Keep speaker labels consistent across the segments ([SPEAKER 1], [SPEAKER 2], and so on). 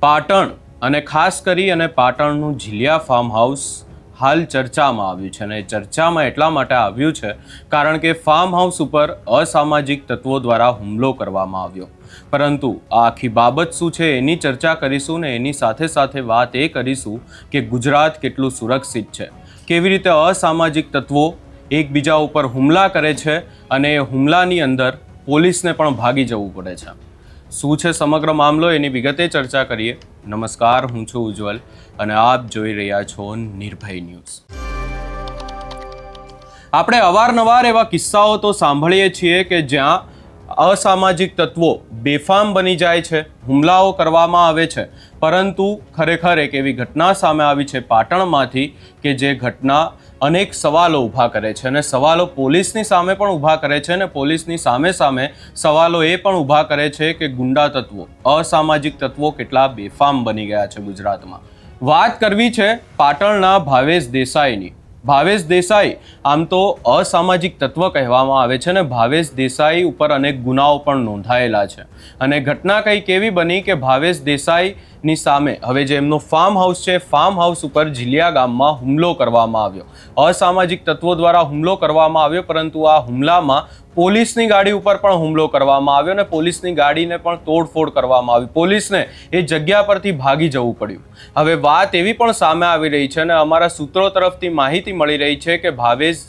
[SPEAKER 1] પાટણ અને ખાસ કરી અને પાટણનું ઝીલિયા ફાર્મ હાઉસ હાલ ચર્ચામાં આવ્યું છે, અને ચર્ચામાં એટલા માટે આવ્યું છે કારણ કે ફાર્મ હાઉસ ઉપર અસામાજિક તત્વો દ્વારા હુમલો કરવામાં આવ્યો. પરંતુ આ આખી બાબત શું છે એની ચર્ચા કરીશું ને એની સાથે સાથે વાત એ કરીશું કે ગુજરાત કેટલું સુરક્ષિત છે, કેવી રીતે અસામાજિક તત્વો એકબીજા ઉપર હુમલા કરે છે અને એ હુમલાની અંદર પોલીસને પણ ભાગી જવું પડે છે. શું છે સમગ્ર મામલો એની વિગતે ચર્ચા કરીએ. નમસ્કાર, હું છું ઉજ્જવલ અને આપ જોઈ રહ્યા છો નિર્ભય ન્યૂઝ. આપણે અવારનવાર એવા કિસ્સાઓ તો સાંભળીએ છીએ કે જ્યાં અસામાજિક તત્વો બેફામ બની જાય છે, હુમલાઓ કરવામાં આવે છે, પરંતુ ખરેખર એક એવી ઘટના સામે આવી છે પાટણમાંથી કે જે ઘટના અનેક સવાલો ઊભા કરે છે અને સવાલો પોલીસની સામે પણ ઊભા કરે છે અને પોલીસની સામે સવાલો એ પણ ઊભા કરે છે કે ગુંડા તત્વો, અસામાજિક તત્વો કેટલા બેફામ બની ગયા છે ગુજરાતમાં. વાત કરવી છે પાટણના ભાવેશ દેસાઈની. ભાવેશ દેસાઈ આમ તો અસામાજિક તત્વ કહેવામાં આવે છે અને ભાવેશ દેસાઈ ઉપર અનેક ગુનાઓ પણ નોંધાયેલા છે. અને ઘટના કંઈક એવી બની કે ભાવેશ દેસાઈની સામે હવે જે એમનો ફાર્મ હાઉસ છે, ફાર્મ હાઉસ ઉપર ઝીલિયા ગામમાં હુમલો કરવામાં આવ્યો. અસામાજિક તત્વો દ્વારા હુમલો કરવામાં આવ્યો, પરંતુ આ હુમલામાં પોલીસની ગાડી ઉપર પણ હુમલો કરવામાં આવ્યો અને પોલીસની ગાડીને પણ તોડફોડ કરવામાં આવી. પોલીસને એ જગ્યા પરથી ભાગી જવું પડ્યું. હવે વાત એવી પણ સામે આવી રહી છે અને અમારા સૂત્રો તરફથી માહિતી મળી રહી છે કે ભાવેશ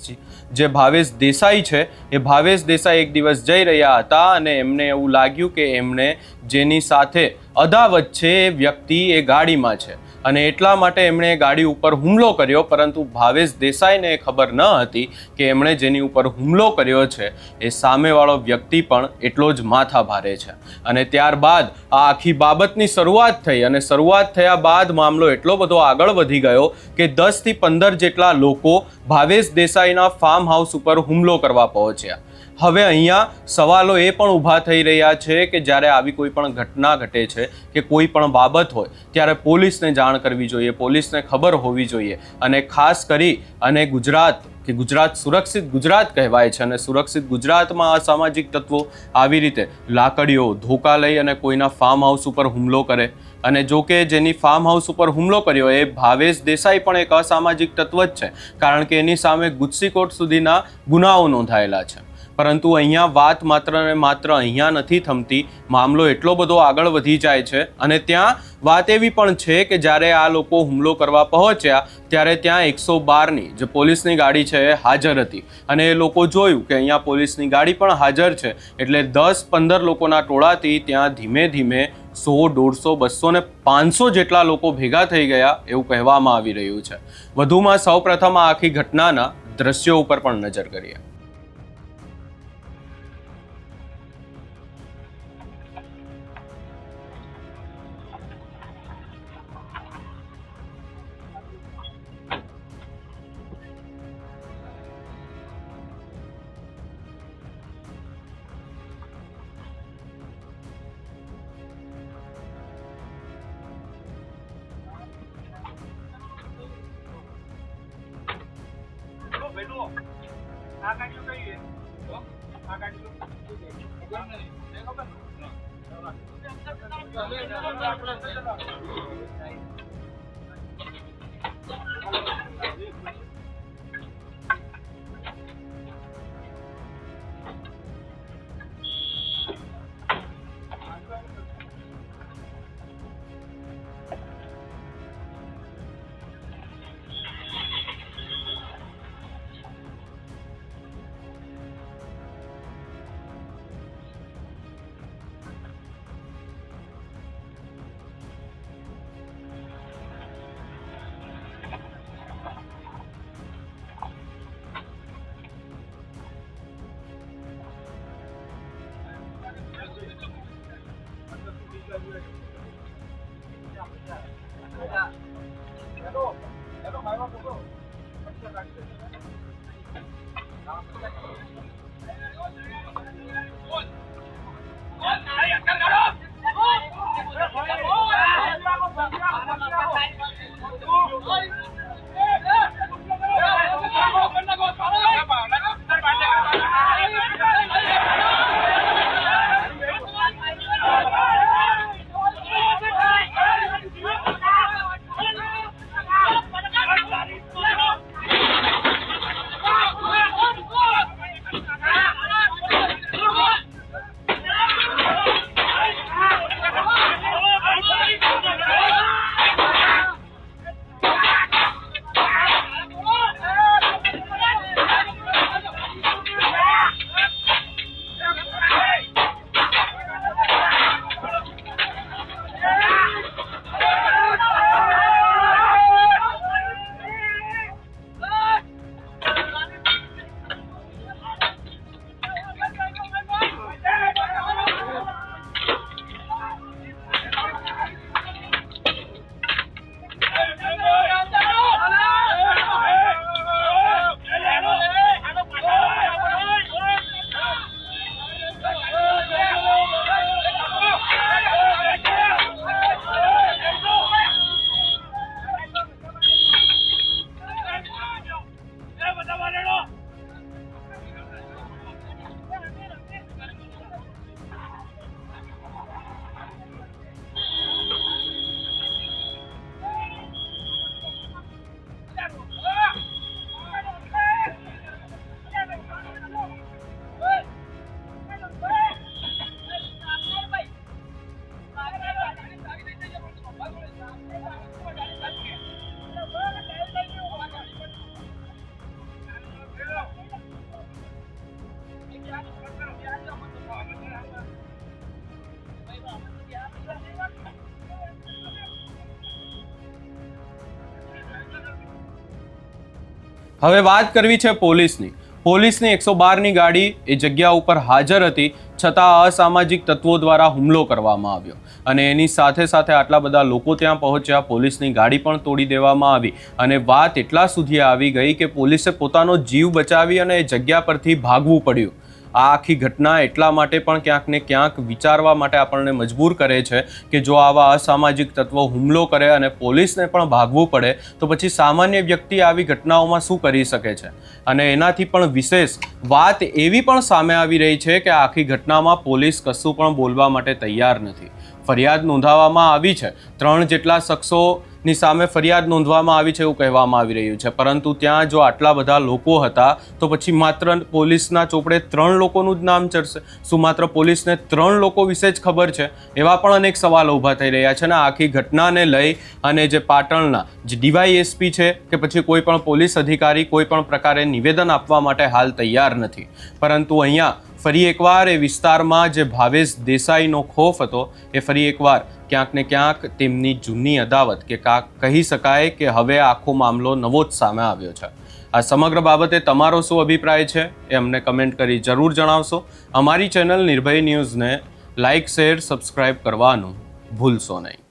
[SPEAKER 1] દેસાઈ છે, એ ભાવેશ દેસાઈ એક દિવસ જઈ રહ્યા હતા અને એમને એવું લાગ્યું કે એમને જેની સાથે અદાવત છે એ વ્યક્તિ એ ગાડીમાં છે અને એટલા માટે એમણે ગાડી ઉપર હુમલો કર્યો. પરંતુ ભાવેશ દેસાઈને ખબર ન હતી કે એમણે જેની ઉપર હુમલો કર્યો છે એ સામેવાળો વ્યક્તિ પણ એટલો જ માથા ભારે છે. અને ત્યારબાદ આ આખી બાબતની શરૂઆત થઈ અને શરૂઆત થયા બાદ મામલો એટલો બધો આગળ વધી ગયો કે 10 થી 15 જેટલા લોકો ભાવેશ દેસાઈના ફાર્મ હાઉસ ઉપર હુમલો કરવા પહોંચ્યા. હવે અહીંયા સવાલો એ પણ ઊભા થઈ રહ્યા છે કે જ્યારે આવી કોઈ પણ ઘટના ઘટે છે કે કોઈ પણ બાબત હોય ત્યારે પોલીસને જાણ કરવી જોઈએ, પોલીસને ખબર હોવી જોઈએ. અને ખાસ કરી અને ગુજરાત સુરક્ષિત ગુજરાત કહેવાય છે અને સુરક્ષિત ગુજરાતમાં અસામાજિક તત્વો આવી રીતે લાકડીઓ, ધોકા લઈ અને કોઈના ફાર્મ હાઉસ ઉપર હુમલો કરે. અને જો કે જેની ફાર્મ હાઉસ ઉપર હુમલો કર્યો એ ભાવેશ દેસાઈ પણ એક અસામાજિક તત્વ જ છે, કારણ કે એની સામે ગુજસીકોટ સુધીના ગુનાઓ નોંધાયેલા છે. પરંતુ અહીંયા વાત માત્ર ને માત્ર અહીંયા નથી થમતી, મામલો એટલો બધો આગળ વધી જાય છે અને ત્યાં વાત એવી પણ છે કે જ્યારે આ લોકો હુમલો કરવા પહોંચ્યા ત્યારે ત્યાં 112ની જે પોલીસની ગાડી છે એ હાજર હતી અને એ લોકો જોયું કે અહીંયા પોલીસની ગાડી પણ હાજર છે, એટલે 10-15 લોકોના ટોળાથી ત્યાં ધીમે ધીમે 100, 150, 200 ને 500 જેટલા લોકો ભેગા થઈ ગયા એવું કહેવામાં આવી રહ્યું છે. વધુમાં સૌપ્રથમ આ આખી ઘટનાના દ્રશ્યો ઉપર પણ નજર કરીએ. હવે વાત કરવી છે પોલીસની. પોલીસની 112ની ગાડી એ જગ્યા ઉપર હાજર હતી, છતાં અસામાજિક તત્વો દ્વારા હુમલો કરવામાં આવ્યો અને એની સાથે સાથે આટલા બધા લોકો ત્યાં પહોંચ્યા, પોલીસની ગાડી પણ તોડી દેવામાં આવી અને વાત એટલા સુધી આવી ગઈ કે પોલીસે પોતાનો જીવ બચાવી અને એ જગ્યા પરથી ભાગવું પડ્યું. આ આખી ઘટના એટલા માટે પણ ક્યાંક ને ક્યાંક વિચારવા માટે આપણને મજબૂર કરે છે કે જો આવા અસામાજિક તત્વો હુમલો કરે અને પોલીસને પણ ભાગવું પડે તો પછી સામાન્ય વ્યક્તિ આવી ઘટનાઓમાં શું કરી શકે છે. અને એનાથી પણ વિશેષ વાત એવી પણ સામે આવી રહી છે કે આખી ઘટનામાં પોલીસ કશું પણ બોલવા માટે તૈયાર નથી. ફરિયાદ નોંધાવવામાં આવી છે, 3 જેટલા શખ્સોની સામે ફરિયાદ નોંધવામાં આવી છે એવું કહેવામાં આવી રહ્યું છે, પરંતુ ત્યાં જો આટલા બધા લોકો હતા તો પછી માત્ર પોલીસના ચોપડે 3 લોકોનું જ નામ ચડશે? શું માત્ર પોલીસને 3 લોકો વિશે જ ખબર છે? એવા પણ અનેક સવાલો ઊભા થઈ રહ્યા છે. અને આખી ઘટનાને લઈ અને જે પાટણના જે ડીવાયએસપી છે કે પછી કોઈ પણ પોલીસ અધિકારી કોઈ પણ પ્રકારે નિવેદન આપવા માટે હાલ તૈયાર નથી. પરંતુ અહીંયા ફરી એકવાર એ વિસ્તારમાં જે ભાવેશ દેસાઈનો ખોફ હતો એ ફરી એકવાર ક્યાંક ને ક્યાંક તેમની જૂની અદાવત કે કહી શકાય કે હવે આખો મામલો નવો જ સામે આવ્યો છે. આ સમગ્ર બાબતે તમારો શું અભિપ્રાય છે એ અમને કમેન્ટ કરી જરૂર જણાવશો. અમારી ચેનલ નિર્ભય ન્યૂઝને લાઇક, શેર, સબસ્ક્રાઇબ કરવાનું ભૂલશો નહીં.